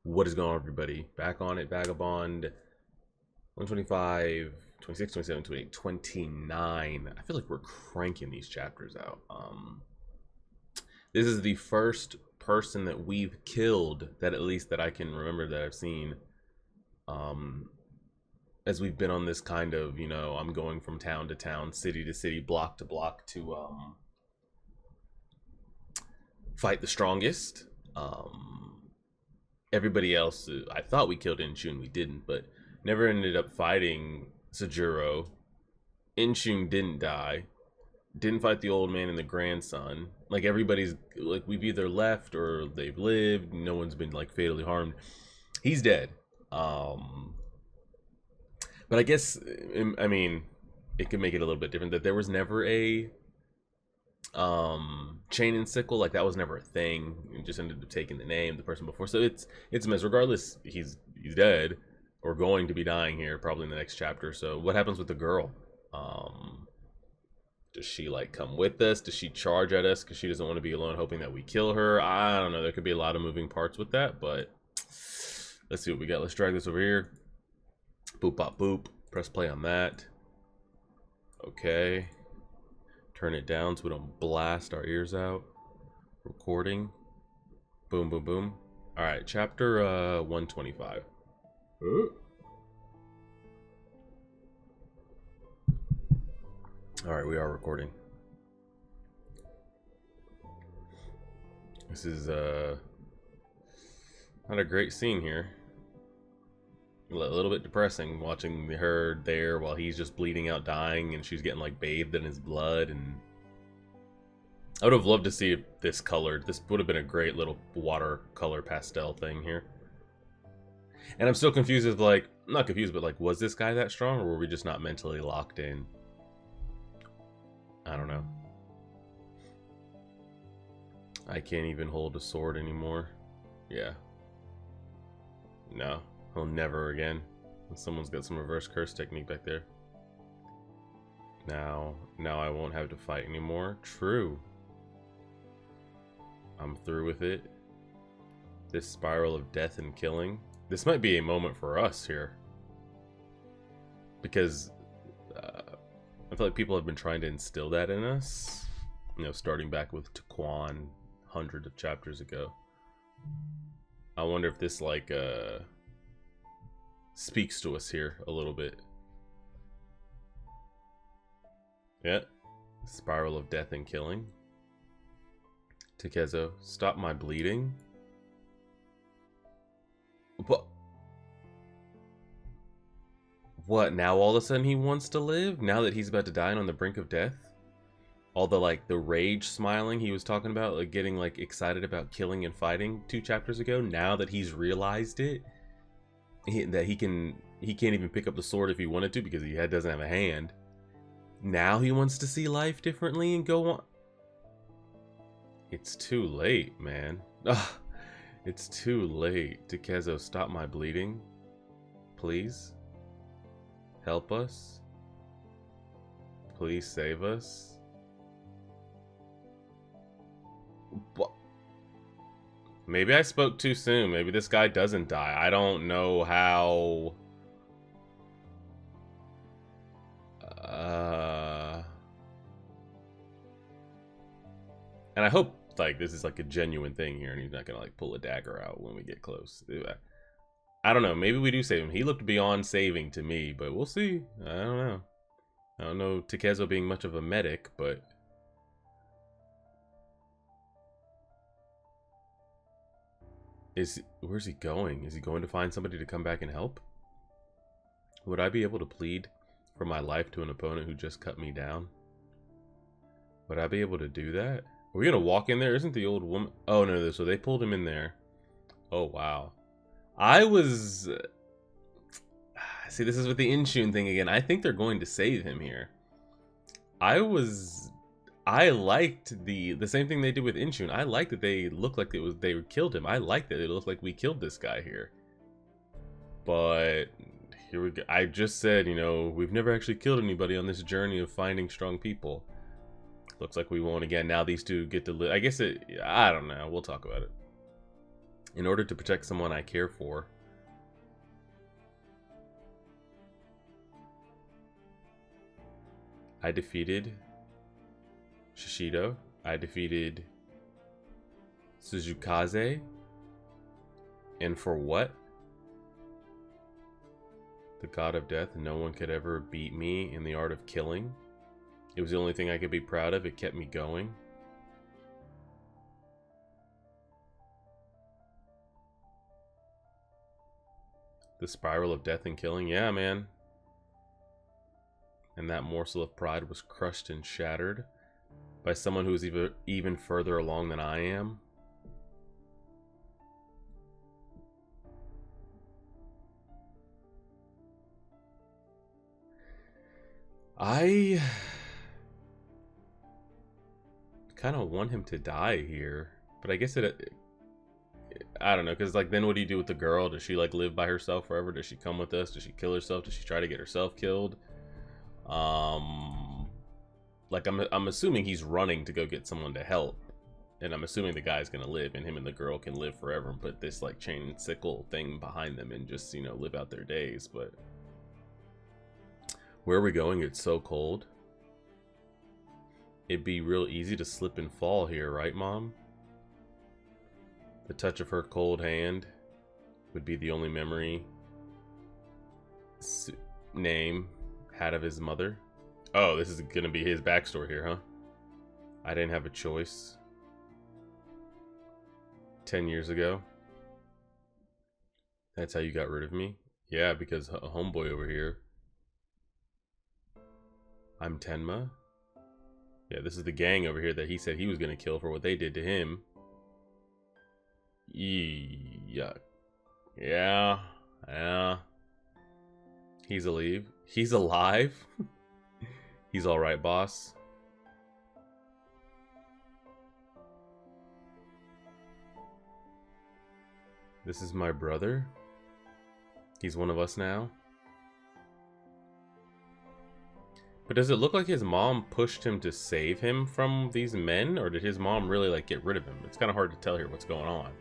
What is going on, everybody? Back on it, Vagabond 125, 26, 27, 28, 29. I feel like we're cranking these chapters out. This is the first person that we've killed that at least that I can remember that I've seen. Um, as we've been on this kind of, I'm going from town to town, city to city, block to block to fight the strongest. Everybody else, I thought we killed Inchun, we didn't, but never ended up fighting Sajuro. Inchun didn't die, didn't fight the old man and the grandson. Like, everybody's like, we've either left or they've lived. No one's been like fatally harmed. He's dead. But I guess, I mean, it could make it a little bit different that there was never a chain and sickle. Like, that was never a thing. It just ended up taking the name the person before. So it's a mess. Regardless, he's dead or going to be dying here probably in the next chapter. So what happens with the girl? Does she like come with us? Does she charge at us because she doesn't want to be alone, hoping that we kill her? I don't know. There could be a lot of moving parts with that, but let's see what we got. Let's drag this over here. Boop pop boop. Press play on that. Okay. Turn it down so we don't blast our ears out. Recording. Boom, boom, boom. All right, chapter 125. All right, we are recording. This is not a great scene here. A little bit depressing watching her there while he's just bleeding out, dying, and she's getting like bathed in his blood. And I would have loved to see this colored. This would have been a great little watercolor pastel thing here. And I'm still confused as like, not confused, but like, was this guy that strong, or were we just not mentally locked in? I don't know. I can't even hold a sword anymore. Yeah. No. He'll never again. Someone's got some reverse curse technique back there. Now I won't have to fight anymore. True. I'm through with it. This spiral of death and killing. This might be a moment for us here. Because I feel like people have been trying to instill that in us. You know, starting back with Taquan hundreds of chapters ago. I wonder if this like speaks to us here a little bit. Yeah. Spiral of death and killing. Takezo, stop my bleeding. What, now all of a sudden he wants to live? Now that he's about to die and on the brink of death? All the like the rage smiling he was talking about, like getting like excited about killing and fighting 2 chapters ago, now that he's realized it, that he can't even pick up the sword if he wanted to because he doesn't have a hand. Now he wants to see life differently and go on. It's too late, man. Ugh, it's too late. Takezo, stop my bleeding. Please. Help us. Please save us. What? Maybe I spoke too soon. Maybe this guy doesn't die. I don't know how. And I hope like this is like a genuine thing here, and he's not gonna like pull a dagger out when we get close. I don't know. Maybe we do save him. He looked beyond saving to me, but we'll see. I don't know. I don't know Takezo being much of a medic, but where's he going? Is he going to find somebody to come back and help? Would I be able to plead for my life to an opponent who just cut me down? Would I be able to do that? Are we gonna walk in there? Isn't the old woman? Oh no, so they pulled him in there. Oh wow. I was see, this is with the Inchun thing again. I think they're going to save him here. I liked the same thing they did with Inchun. I liked that they looked like they killed him. I liked that it looked like we killed this guy here. But here we go. I just said, you know, we've never actually killed anybody on this journey of finding strong people. Looks like we won't again. Now these two get to live. I guess it... I don't know. We'll talk about it. In order to protect someone I care for. I defeated Shishido. I defeated Suzukaze. And for what? The god of death. No one could ever beat me in the art of killing. It was the only thing I could be proud of. It kept me going. The spiral of death and killing. Yeah, man. And that morsel of pride was crushed and shattered by someone who is even further along than I am. I kind of want him to die here, but I guess I don't know, because like then what do you do with the girl? Does she like live by herself forever? Does she come with us? Does she kill herself? Does she try to get herself killed? Like I'm assuming he's running to go get someone to help, and I'm assuming the guy's gonna live, and him and the girl can live forever and put this like chain and sickle thing behind them and just, you know, live out their days. But where are we going? It's so cold. It'd be real easy to slip and fall here, right, Mom? The touch of her cold hand would be the only memory name had of his mother. Oh, this is gonna be his backstory here, huh? I didn't have a choice. 10 years ago. That's how you got rid of me? Yeah, because a homeboy over here. I'm Tenma. Yeah, this is the gang over here that he said he was gonna kill for what they did to him. Yuck. Yeah. He's alive. He's alive? He's alright, boss. This is my brother? He's one of us now? But does it look like his mom pushed him to save him from these men? Or did his mom really like get rid of him? It's kind of hard to tell here what's going on.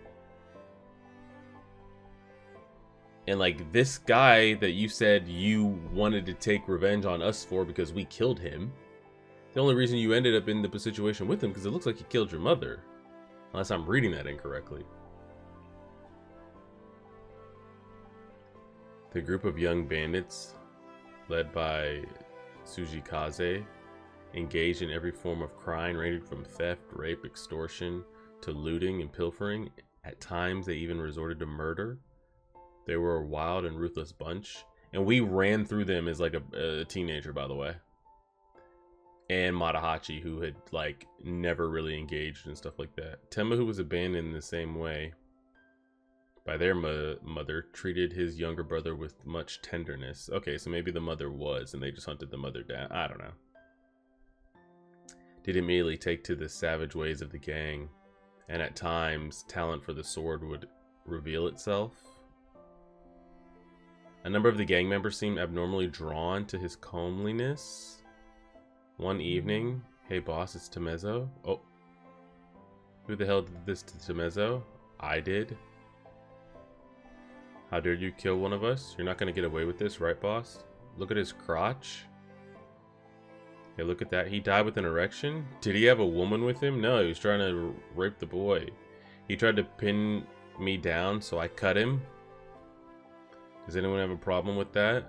And like this guy that you said you wanted to take revenge on us for because we killed him. The only reason you ended up in the situation with him because it looks like he killed your mother. Unless I'm reading that incorrectly. The group of young bandits, led by Sujikaze, engaged in every form of crime ranging from theft, rape, extortion, to looting and pilfering. At times they even resorted to murder. They were a wild and ruthless bunch. And we ran through them as like a teenager, by the way. And Matahachi, who had like never really engaged and stuff like that. Tenma, who was abandoned in the same way by their mother, treated his younger brother with much tenderness. Okay, so maybe the mother was, and they just hunted the mother down. I don't know. Did immediately take to the savage ways of the gang, and at times, talent for the sword would reveal itself. A number of the gang members seemed abnormally drawn to his comeliness. One evening, hey boss, it's Temezo. Oh, who the hell did this to Temezo? I did. How dare you kill one of us? You're not gonna get away with this, right, boss? Look at his crotch. Okay, look at that. He died with an erection? Did he have a woman with him? No, he was trying to rape the boy. He tried to pin me down, so I cut him. Does anyone have a problem with that?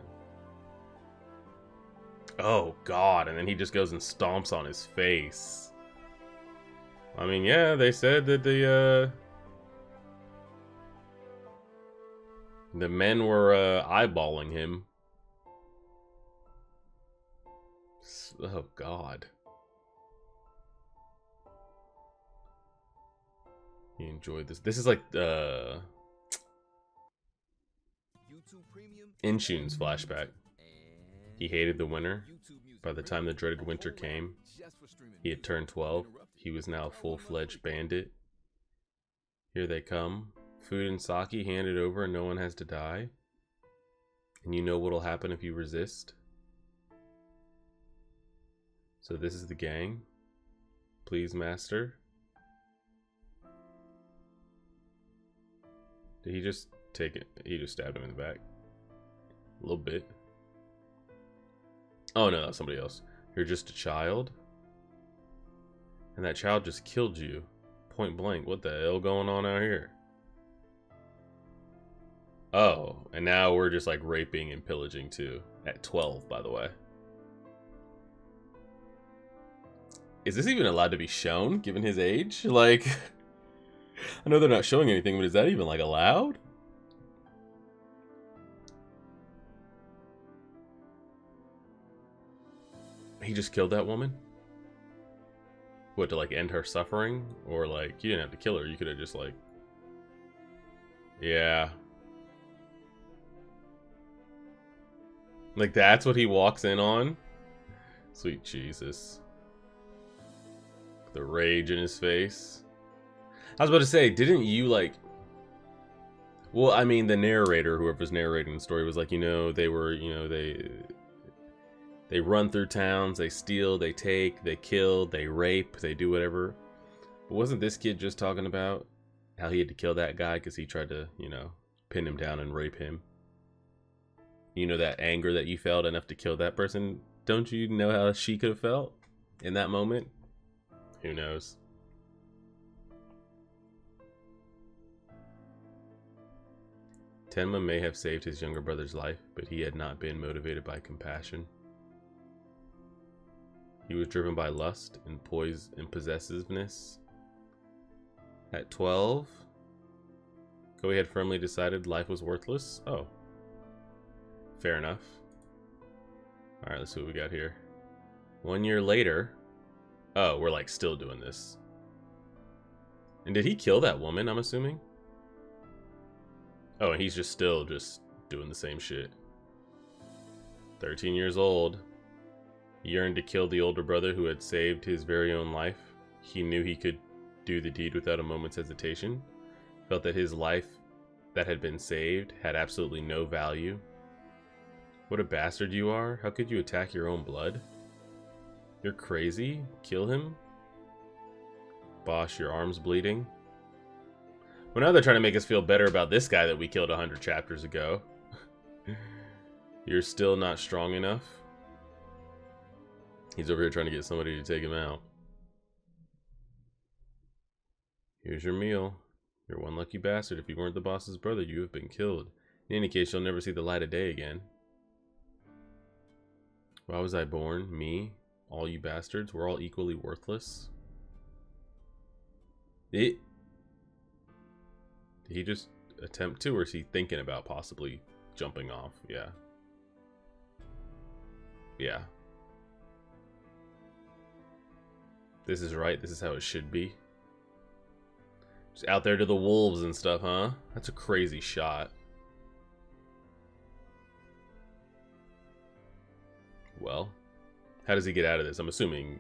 Oh, God. And then he just goes and stomps on his face. I mean, yeah, they said that the men were eyeballing him. Oh, God. He enjoyed this. This is like Inshune's flashback. He hated the winter. By the time the dreaded winter came, he had turned 12. He was now a full-fledged bandit. Here they come. Food and sake handed over and no one has to die. And you know what'll happen if you resist. So this is the gang. Please, master. Did he just take it? He just stabbed him in the back. A little bit. Oh no, that's somebody else. You're just a child? And that child just killed you. Point blank. What the hell going on out here? Oh, and now we're just like raping and pillaging too. At 12, by the way. Is this even allowed to be shown, given his age? Like, I know they're not showing anything, but is that even like allowed? He just killed that woman? What, to like end her suffering? Or like, you didn't have to kill her, you could have just like... Yeah. Like that's what he walks in on? Sweet Jesus. The rage in his face. I was about to say, didn't you like... Well, I mean, the narrator, whoever's narrating the story, was like, you know, they were, you know, they run through towns, they steal, they take, they kill, they rape, they do whatever. But wasn't this kid just talking about how he had to kill that guy because he tried to, you know, pin him down and rape him? You know, that anger that you felt enough to kill that person? Don't you know how she could have felt in that moment? Who knows? Tenma may have saved his younger brother's life, but he had not been motivated by compassion. He was driven by lust and poise and possessiveness. At 12, Koei had firmly decided life was worthless. Oh. Fair enough. Alright, let's see what we got here. 1 year later. Oh, we're like still doing this. And did he kill that woman, I'm assuming? Oh, and he's just still just doing the same shit. 13 years old. He yearned to kill the older brother who had saved his very own life. He knew he could do the deed without a moment's hesitation. Felt that his life that had been saved had absolutely no value. What a bastard you are. How could you attack your own blood? You're crazy? Kill him? Bosh, your arm's bleeding. Well, now they're trying to make us feel better about this guy that we killed 100 chapters ago. You're still not strong enough. He's over here trying to get somebody to take him out. Here's your meal. You're one lucky bastard. If you weren't the boss's brother, you have been killed. In any case, you'll never see the light of day again. Why was I born? Me? All you bastards? We're all equally worthless? Did he just attempt to, or is he thinking about possibly jumping off? Yeah. Yeah. This is right. This is how it should be. Just out there to the wolves and stuff, huh? That's a crazy shot. Well, how does he get out of this? I'm assuming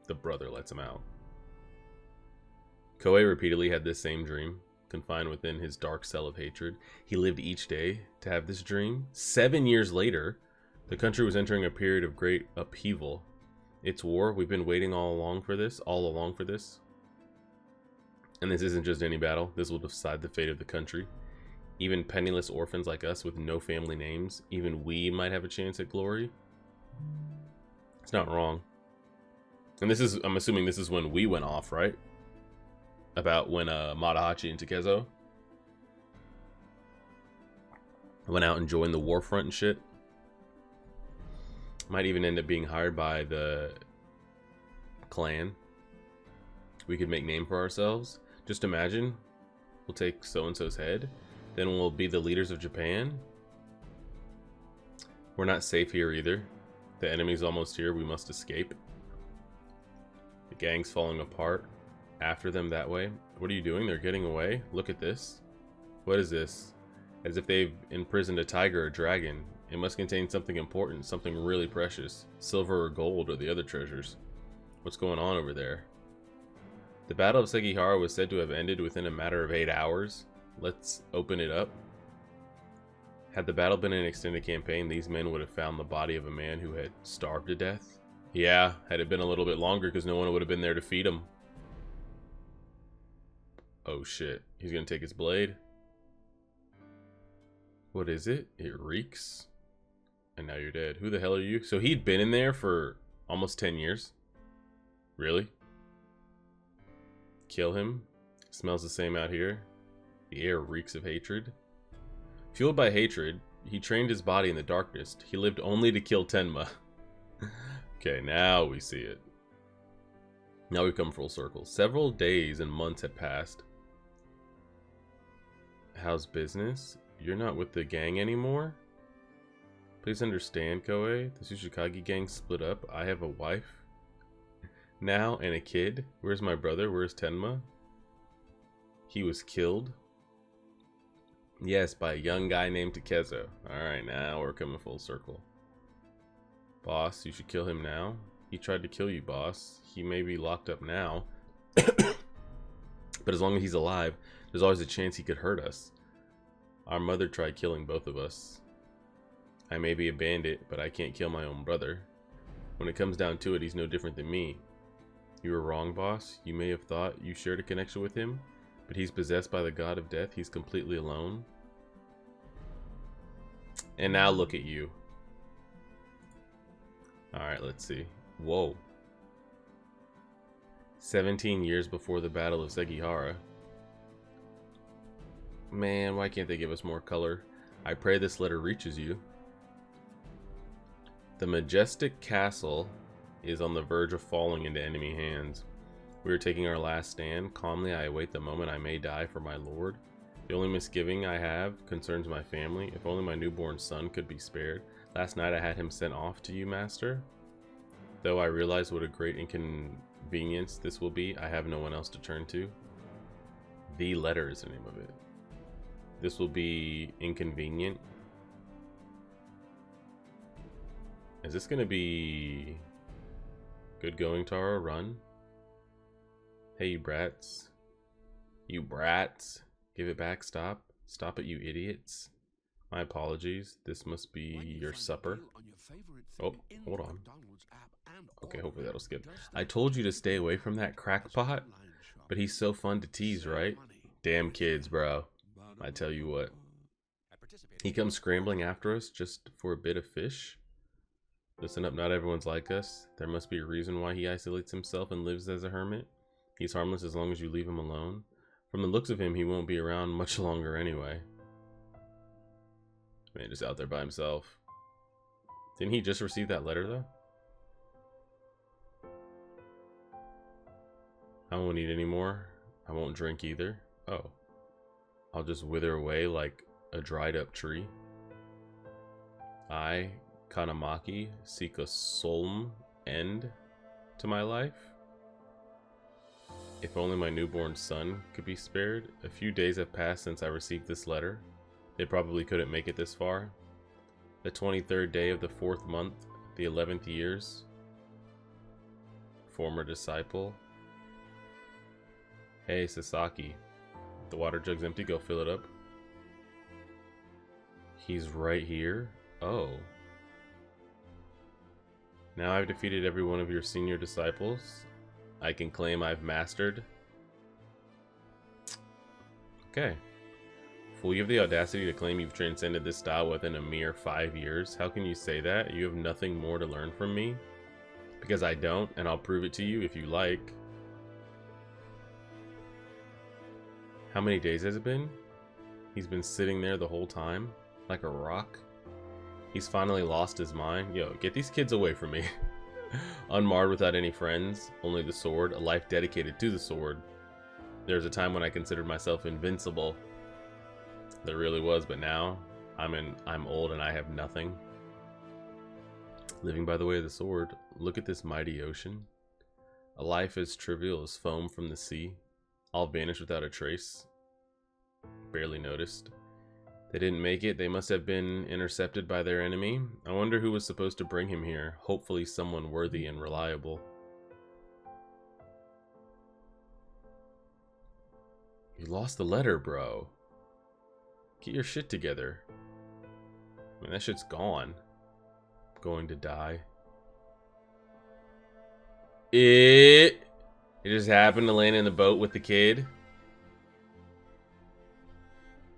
the brother lets him out. Koei repeatedly had this same dream, confined within his dark cell of hatred. He lived each day to have this dream. 7 years later, the country was entering a period of great upheaval. It's war. We've been waiting all along for this. And this isn't just any battle. This will decide the fate of the country. Even penniless orphans like us with no family names, even we might have a chance at glory. It's not wrong. And this is, I'm assuming this is when we went off, right? About when Matahachi and Takezo went out and joined the war front and shit. Might even end up being hired by the clan. We could make name for ourselves. Just imagine, we'll take so-and-so's head, then we'll be the leaders of Japan. We're not safe here either. The enemy's almost here, we must escape. The gang's falling apart. After them that way. What are you doing? They're getting away? Look at this. What is this? As if they've imprisoned a tiger or dragon. It must contain something important, something really precious. Silver or gold or the other treasures. What's going on over there? The Battle of Sekihara was said to have ended within a matter of 8 hours. Let's open it up. Had the battle been an extended campaign, these men would have found the body of a man who had starved to death. Yeah, had it been a little bit longer because no one would have been there to feed him. Oh shit, he's gonna take his blade. What is it? It reeks. And now you're dead. Who the hell are you? So he'd been in there for almost 10 years? Really? Kill him? Smells the same out here. The air reeks of hatred. Fueled by hatred, he trained his body in the darkness. He lived only to kill Tenma. Okay, now we see it. Now we've come full circle. Several days and months had passed. How's business? You're not with the gang anymore? Please understand, Koei. The Tsuchikage gang split up. I have a wife now and a kid. Where's my brother? Where's Tenma? He was killed. Yes, by a young guy named Takezo. Alright, now we're coming full circle. Boss, you should kill him now. He tried to kill you, boss. He may be locked up now. But as long as he's alive, there's always a chance he could hurt us. Our mother tried killing both of us. I may be a bandit, but I can't kill my own brother. When it comes down to it, he's no different than me. You were wrong, boss. You may have thought you shared a connection with him, but he's possessed by the god of death. He's completely alone. And now look at you. Alright, let's see. Whoa. 17 years before the Battle of Sekihara. Man, why can't they give us more color? I pray this letter reaches you. The majestic castle is on the verge of falling into enemy hands. We are taking our last stand. Calmly I await the moment I may die for my lord. The only misgiving I have concerns my family. If only my newborn son could be spared. Last night I had him sent off to you, master. Though I realize what a great inconvenience this will be, I have no one else to turn to. The letter is the name of it. This will be inconvenient. Is this gonna be good going, Taro? Run. Hey, you brats. You brats. Give it back. Stop. Stop it, you idiots. My apologies. This must be your supper. Oh, hold on. Okay, hopefully that'll skip. I told you to stay away from that crackpot, but he's so fun to tease, right? Damn kids, bro. I tell you what. He comes scrambling after us just for a bit of fish. Listen up, not everyone's like us. There must be a reason why he isolates himself and lives as a hermit. He's harmless as long as you leave him alone. From the looks of him, he won't be around much longer anyway. Man, just out there by himself. Didn't he just receive that letter, though? I won't eat anymore. I won't drink either. Oh. I'll just wither away like a dried up tree. I, Kanamaki, seek a solemn end to my life. If only my newborn son could be spared. A few days have passed since I received this letter. They probably couldn't make it this far. The 23rd day of the 4th month, the 11th years. Former disciple. Hey, Sasaki. The water jug's empty, go fill it up. He's right here? Oh. Now I've defeated every one of your senior disciples. I can claim I've mastered. Okay. Fool, you have the audacity to claim you've transcended this style within a mere 5 years. How can you say that? You have nothing more to learn from me? Because I don't, and I'll prove it to you if you like. How many days has it been? He's been sitting there the whole time, like a rock. He's finally lost his mind. Yo, get these kids away from me. Unmarred, without any friends, only the sword, a life dedicated to the sword. There was a time when I considered myself invincible. There really was, but now I'm old and I have nothing. Living by the way of the sword. Look at this mighty ocean. A life as trivial as foam from the sea. All vanished without a trace. Barely noticed. They didn't make it. They must have been intercepted by their enemy. I wonder who was supposed to bring him here. Hopefully someone worthy and reliable. You lost the letter, bro. Get your shit together. I mean, that shit's gone. Going to die. It just happened to land in the boat with the kid.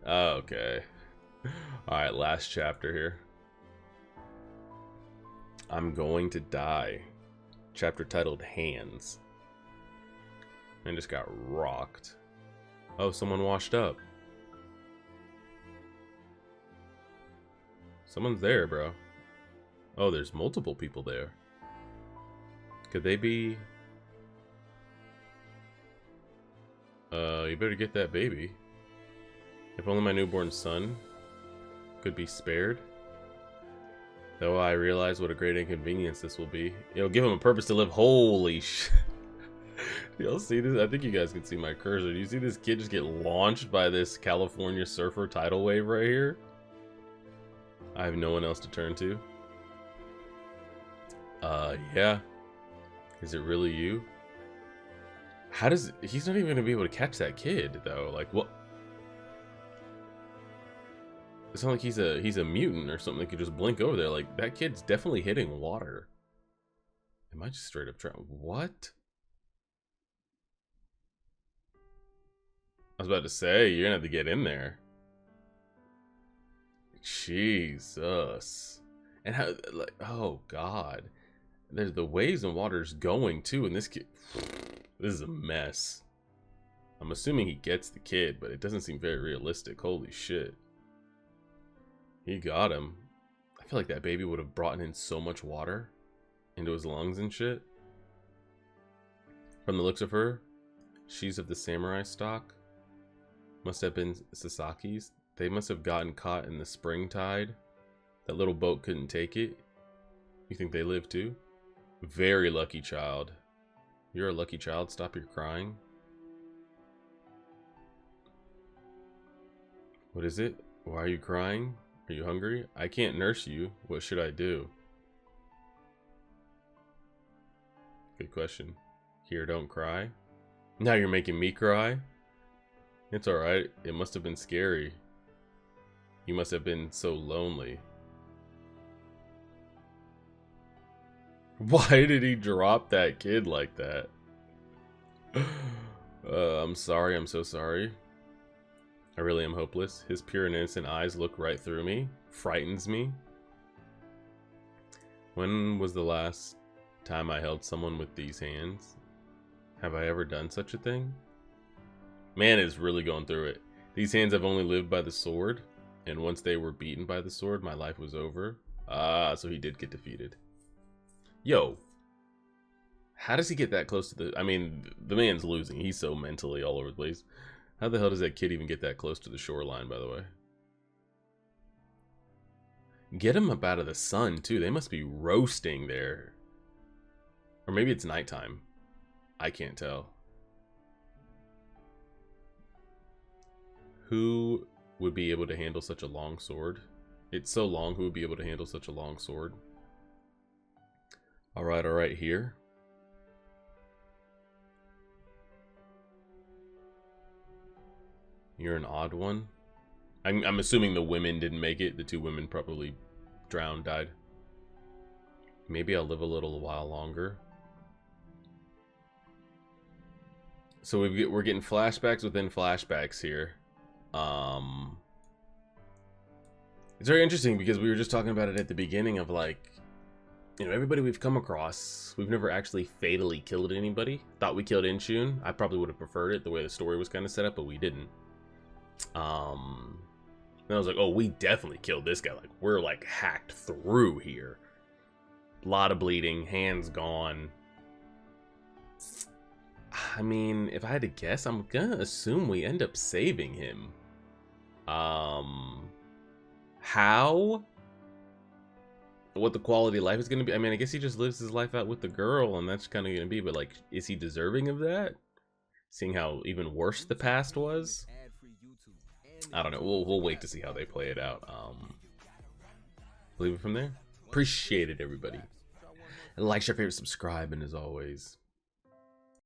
Okay. Alright, last chapter here. I'm going to die. Chapter titled Hands. And just got rocked. Oh, someone washed up. Someone's there, bro. Oh, there's multiple people there. Could they be... you better get that baby. If only my newborn son could be spared. Though I realize what a great inconvenience this will be. It'll give him a purpose to live. Holy shit. Y'all see this? I think you guys can see my cursor. Do you see this kid just get launched by this California surfer tidal wave right here? I have no one else to turn to. Yeah. Is it really you? How does... He's not even going to be able to catch that kid, though. Like, what? It's not like he's a mutant or something that could just blink over there. Like, that kid's definitely hitting water. Am I just straight up trying... What? I was about to say, you're gonna have to get in there. Jesus. And how, like, oh god. There's the waves and water's going too, and this kid... This is a mess. I'm assuming he gets the kid, but it doesn't seem very realistic. Holy shit. He got him. I feel like that baby would have brought in so much water into his lungs and shit. From the looks of her, she's of the samurai stock. Must have been Sasaki's. They must have gotten caught in the spring tide. That little boat couldn't take it. You think they live too? Very lucky child. You're a lucky child. Stop your crying. What is it? Why are you crying? Are you hungry? I can't nurse you. What should I do? Good question. Here, don't cry. Now you're making me cry? It's alright. It must have been scary. You must have been so lonely. Why did he drop that kid like that? I'm sorry. I'm so sorry. I really am hopeless. His pure and innocent eyes look right through me. Frightens me. When was the last time I held someone with these hands? Have I ever done such a thing? Man is really going through it. These hands have only lived by the sword. And once they were beaten by the sword, my life was over. Ah, so he did get defeated. Yo. How does he get that close to the... I mean, the man's losing. He's so mentally all over the place. How the hell does that kid even get that close to the shoreline, by the way? Get him up out of the sun, too. They must be roasting there. Or maybe it's nighttime. I can't tell. Who would be able to handle such a long sword? It's so long, who would be able to handle such a long sword? Alright, here. You're an odd one. I'm assuming the women didn't make it. The two women probably drowned, died. Maybe I'll live a little while longer. So we're getting flashbacks within flashbacks here. It's very interesting because we were just talking about it at the beginning of, like, you know, everybody we've come across, we've never actually fatally killed anybody. Thought we killed Inchun. I probably would have preferred it the way the story was kind of set up, but we didn't. And I was like, oh, we definitely killed this guy. Like, we're like hacked through here. A lot of bleeding, hands gone. I mean, if I had to guess, I'm gonna assume we end up saving him. How? What the quality of life is gonna be? I mean, I guess he just lives his life out with the girl, and that's kind of gonna be. But like, is he deserving of that? Seeing how even worse the past was. I don't know. We'll wait to see how they play it out. Leave it from there. Appreciate it, everybody. And like, share, favorite, subscribe, and as always,